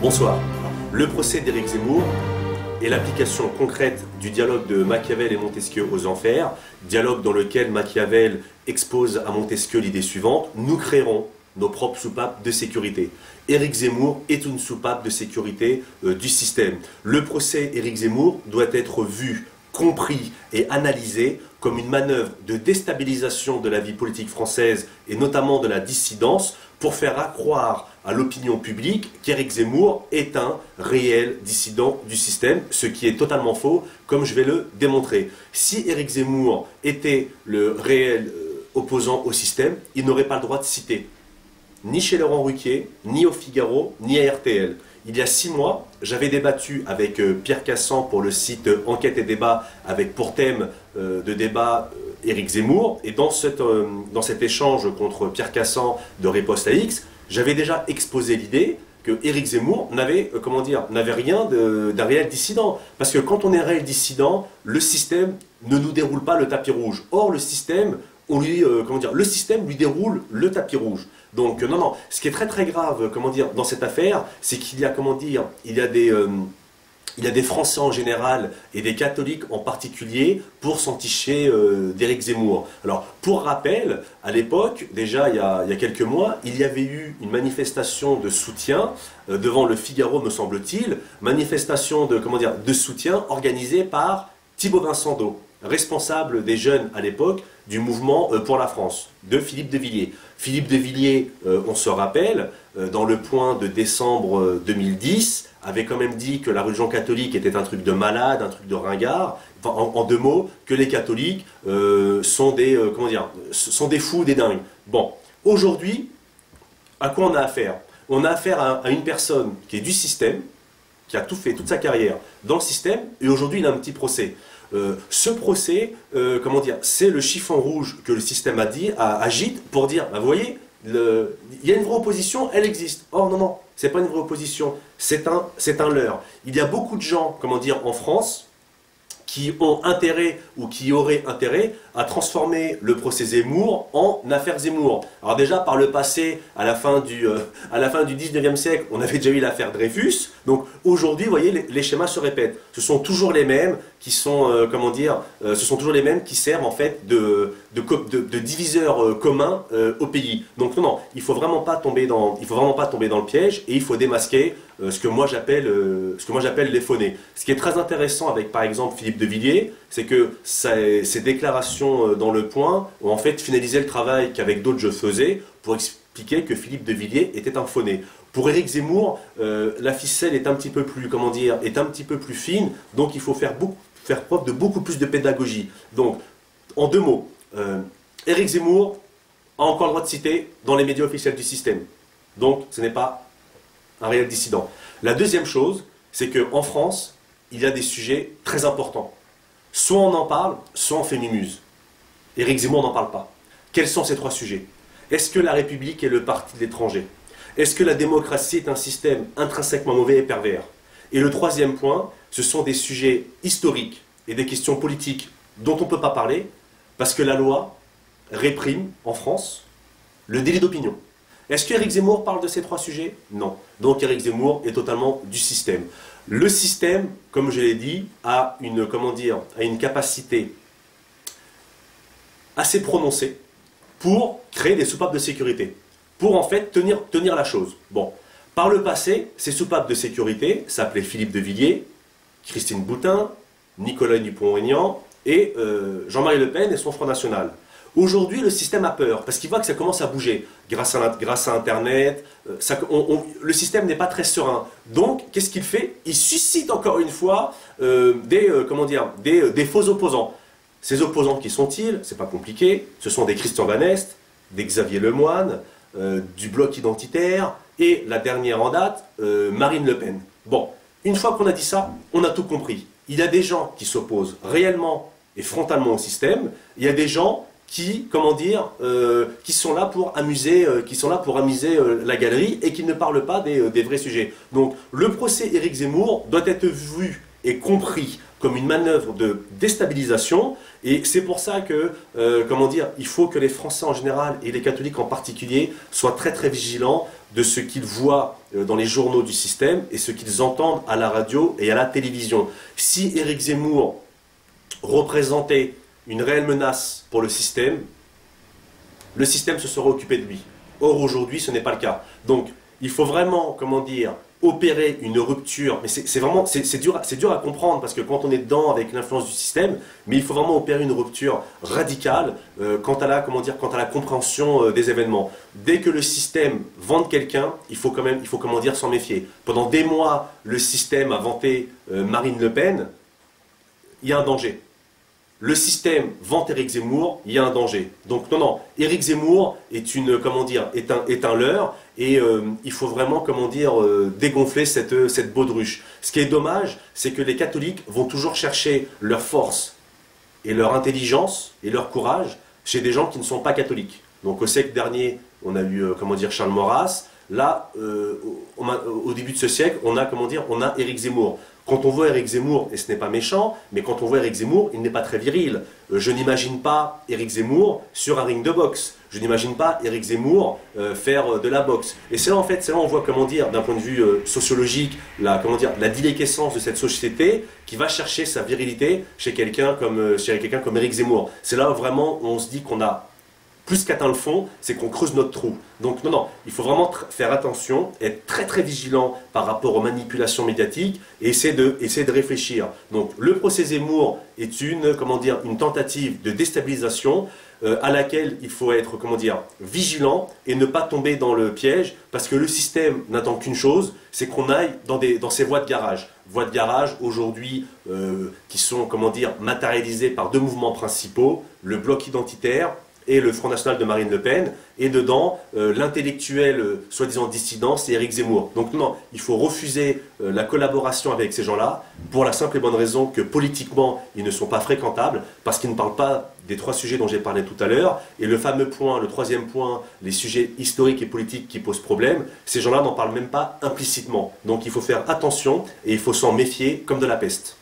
Bonsoir. Le procès d'Éric Zemmour est l'application concrète du dialogue de Machiavel et Montesquieu aux enfers, dialogue dans lequel Machiavel expose à Montesquieu l'idée suivante: nous créerons nos propres soupapes de sécurité. Éric Zemmour est une soupape de sécurité du système. Le procès Éric Zemmour doit être vu, compris et analysé comme une manœuvre de déstabilisation de la vie politique française et notamment de la dissidence pour faire accroire à l'opinion publique qu'Éric Zemmour est un réel dissident du système, ce qui est totalement faux, comme je vais le démontrer. Si Éric Zemmour était le réel opposant au système, il n'aurait pas le droit de citer, ni chez Laurent Ruquier, ni au Figaro, ni à RTL. Il y a 6 mois, j'avais débattu avec Pierre Cassant pour le site Enquête et Débat, avec pour thème de débat Éric Zemmour. Et dans cet échange contre Pierre Cassant de Riposte à X, j'avais déjà exposé l'idée que Éric Zemmour n'avait rien d'un réel dissident. Parce que quand on est un réel dissident, le système ne nous déroule pas le tapis rouge. Or, le système, le système lui déroule le tapis rouge. Donc non, ce qui est très très grave, dans cette affaire, c'est qu'il y a, il y a des Français en général et des catholiques en particulier pour s'enticher d'Éric Zemmour. Alors, pour rappel, à l'époque, déjà il y a quelques mois, il y avait eu une manifestation de soutien devant le Figaro, me semble-t-il, manifestation de soutien organisée par Thibault Vincendo, responsable des jeunes à l'époque du mouvement pour la France, de Philippe de Villiers. Philippe de Villiers, on se rappelle, dans le point de décembre 2010, avait quand même dit que la religion catholique était un truc de malade, un truc de ringard, enfin, en 2 mots, que les catholiques sont des fous, des dingues. Bon, aujourd'hui, à quoi on a affaire? On a affaire à une personne qui est du système, qui a tout fait, toute sa carrière dans le système, et aujourd'hui il a un petit procès. Ce procès, c'est le chiffon rouge que le système agite pour dire, vous voyez, il y a une vraie opposition, elle existe. Or non, c'est pas une vraie opposition, c'est un leurre. Il y a beaucoup de gens, en France, qui ont intérêt ou qui auraient intérêt à transformer le procès Zemmour en affaire Zemmour. Alors déjà, par le passé, à la fin du 19e siècle, on avait déjà eu l'affaire Dreyfus. Donc aujourd'hui, vous voyez, les schémas se répètent. Ce sont toujours les mêmes qui sont, ce sont toujours les mêmes qui servent en fait de diviseurs communs au pays. Donc non, il faut vraiment pas tomber dans le piège et il faut démasquer ce que moi j'appelle les faunés. Ce qui est très intéressant avec par exemple Philippe de Villiers, c'est que ces déclarations dans Le Point ont en fait finalisé le travail qu'avec d'autres je faisais pour expliquer que Philippe de Villiers était un fauné. Pour Éric Zemmour, la ficelle est un petit peu plus, fine, donc il faut faire preuve de beaucoup plus de pédagogie. Donc, en 2 mots, Éric Zemmour a encore le droit de citer dans les médias officiels du système. Donc, ce n'est pas un réel dissident. La deuxième chose, c'est qu'en France, il y a des sujets très importants. Soit on en parle, soit on fait mimuse. Éric Zemmour n'en parle pas. Quels sont ces 3 sujets? Est-ce que la République est le parti de l'étranger? Est-ce que la démocratie est un système intrinsèquement mauvais et pervers? Et le 3e point, ce sont des sujets historiques et des questions politiques dont on ne peut pas parler parce que la loi réprime en France le délit d'opinion. Est-ce qu'Éric Zemmour parle de ces 3 sujets? Non. Donc Éric Zemmour est totalement du système. Le système, comme je l'ai dit, a une capacité assez prononcée pour créer des soupapes de sécurité, pour en fait tenir la chose. Bon, par le passé, ces soupapes de sécurité s'appelaient Philippe de Villiers, Christine Boutin, Nicolas Dupont-Aignan et Jean-Marie Le Pen et son Front National. Aujourd'hui, le système a peur, parce qu'il voit que ça commence à bouger. Grâce à Internet, le système n'est pas très serein. Donc, qu'est-ce qu'il fait? Il suscite encore une fois des faux opposants. Ces opposants, qui sont-ils? C'est pas compliqué. Ce sont des Christian Van Est, des Xavier Lemoyne, du Bloc identitaire, et la dernière en date, Marine Le Pen. Bon, une fois qu'on a dit ça, on a tout compris. Il y a des gens qui s'opposent réellement et frontalement au système. Il y a des gens qui sont là pour amuser, la galerie et qui ne parlent pas des vrais sujets. Donc le procès Éric Zemmour doit être vu et compris comme une manœuvre de déstabilisation, et c'est pour ça que, il faut que les Français en général et les catholiques en particulier soient très très vigilants de ce qu'ils voient dans les journaux du système et ce qu'ils entendent à la radio et à la télévision. Si Éric Zemmour représentait une réelle menace pour le système se serait occupé de lui. Or, aujourd'hui, ce n'est pas le cas. Donc, il faut vraiment, comment dire, opérer une rupture. Mais c'est dur à comprendre, parce que quand on est dedans avec l'influence du système, mais il faut vraiment opérer une rupture radicale quant à la compréhension des événements. Dès que le système vante quelqu'un, il faut comment dire, s'en méfier. Pendant des mois, le système a vanté Marine Le Pen, il y a un danger. Le système vante Éric Zemmour, il y a un danger. Donc non, Éric Zemmour est un leurre, et il faut vraiment, dégonfler cette baudruche. Ce qui est dommage, c'est que les catholiques vont toujours chercher leur force et leur intelligence et leur courage chez des gens qui ne sont pas catholiques. Donc au siècle dernier, on a eu Charles Maurras. Là, au début de ce siècle, on a Éric Zemmour. Quand on voit Éric Zemmour, et ce n'est pas méchant, mais quand on voit Éric Zemmour, il n'est pas très viril. Je n'imagine pas Éric Zemmour sur un ring de boxe. Je n'imagine pas Éric Zemmour faire de la boxe. Et c'est là, en fait, on voit, d'un point de vue sociologique, la déliquescence de cette société qui va chercher sa virilité chez quelqu'un comme Éric Zemmour. C'est là vraiment où on se dit qu'on a plus qu'atteint le fond, c'est qu'on creuse notre trou. Donc non, il faut vraiment faire attention, être très très vigilant par rapport aux manipulations médiatiques et essayer de réfléchir. Donc le procès Zemmour est une tentative de déstabilisation à laquelle il faut être vigilant et ne pas tomber dans le piège, parce que le système n'attend qu'une chose, c'est qu'on aille dans ces voies de garage. Voies de garage aujourd'hui qui sont matérialisées par deux mouvements principaux, le bloc identitaire et le Front National de Marine Le Pen, et dedans, l'intellectuel soi-disant dissident, c'est Éric Zemmour. Donc non, il faut refuser la collaboration avec ces gens-là, pour la simple et bonne raison que politiquement, ils ne sont pas fréquentables, parce qu'ils ne parlent pas des trois sujets dont j'ai parlé tout à l'heure, et le fameux point, le troisième point, les sujets historiques et politiques qui posent problème, ces gens-là n'en parlent même pas implicitement. Donc il faut faire attention, et il faut s'en méfier comme de la peste.